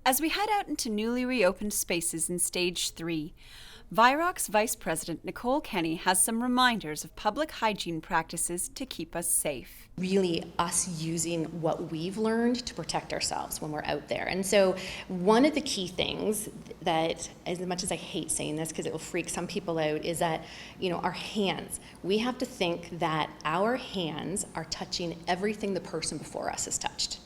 As we head out into newly reopened spaces in Stage 3, Virox Vice President Nicole Kenny has some reminders of public hygiene practices to keep us safe. Really us using what we've learned to protect ourselves when we're out there. And so one of the key things that, as much as I hate saying this because it will freak some people out, is that, our hands. We have to think that our hands are touching everything the person before us has touched.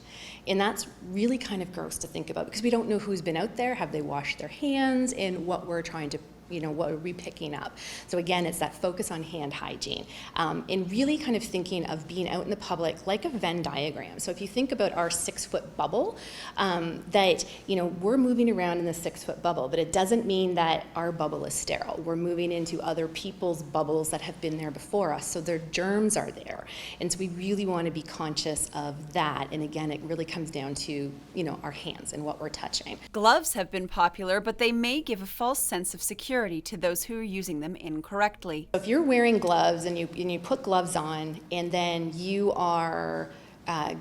And that's really kind of gross to think about because we don't know who's been out there, have they washed their hands, and what we're trying to what are we picking up? So again, it's that focus on hand hygiene and really kind of thinking of being out in the public like a Venn diagram. So if you think about our 6-foot bubble, that, we're moving around in the 6-foot bubble, but it doesn't mean that our bubble is sterile. We're moving into other people's bubbles that have been there before us, so their germs are there. And so we really want to be conscious of that. And again, it really comes down to, our hands and what we're touching. Gloves have been popular, but they may give a false sense of security to those who are using them incorrectly. If you're wearing gloves and you put gloves on and then you are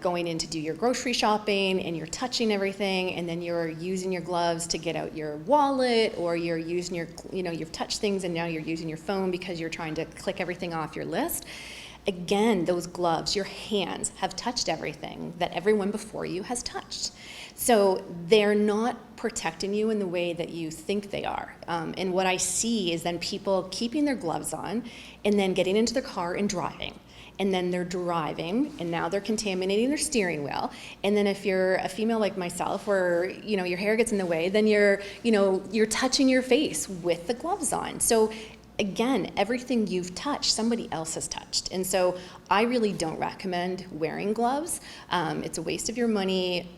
going in to do your grocery shopping and you're touching everything and then you're using your gloves to get out your wallet, or you're using your, you've touched things and now you're using your phone because you're trying to click everything off your list. Again, those gloves, your hands have touched everything that everyone before you has touched. So they're not protecting you in the way that you think they are. And what I see is then people keeping their gloves on and then getting into their car and driving. And then they're driving and now they're contaminating their steering wheel. And then if you're a female like myself where, your hair gets in the way, then you're touching your face with the gloves on. So again, everything you've touched, somebody else has touched. And so I really don't recommend wearing gloves. It's a waste of your money.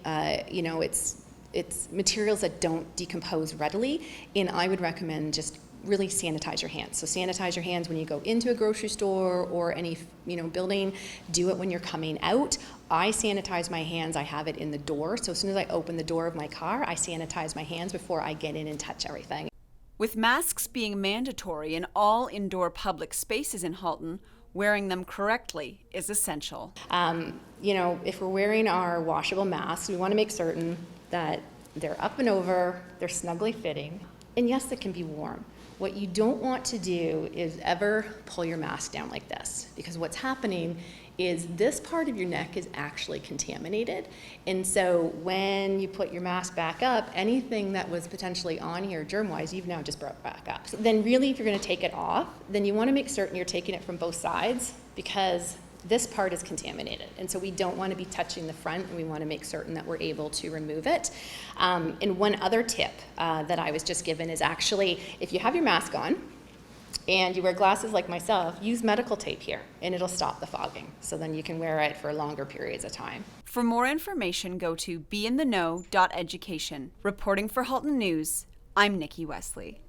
It's materials that don't decompose readily. And I would recommend just really sanitize your hands. So sanitize your hands when you go into a grocery store or any building. Do it when you're coming out. I sanitize my hands. I have it in the door. So as soon as I open the door of my car, I sanitize my hands before I get in and touch everything. With masks being mandatory in all indoor public spaces in Halton, wearing them correctly is essential. If we're wearing our washable masks, we want to make certain that they're up and over, they're snugly fitting, and yes, it can be warm. What you don't want to do is ever pull your mask down like this, because what's happening is this part of your neck is actually contaminated. And so when you put your mask back up, anything that was potentially on here germ-wise, you've now just brought back up. So then really, if you're gonna take it off, then you wanna make certain you're taking it from both sides, because this part is contaminated. And so we don't wanna be touching the front, and we wanna make certain that we're able to remove it. And one other tip that I was just given is actually, if you have your mask on, and you wear glasses like myself, use medical tape here, and it'll stop the fogging. So then you can wear it for longer periods of time. For more information, go to beintheknow.education. Reporting for Halton News, I'm Nikki Wesley.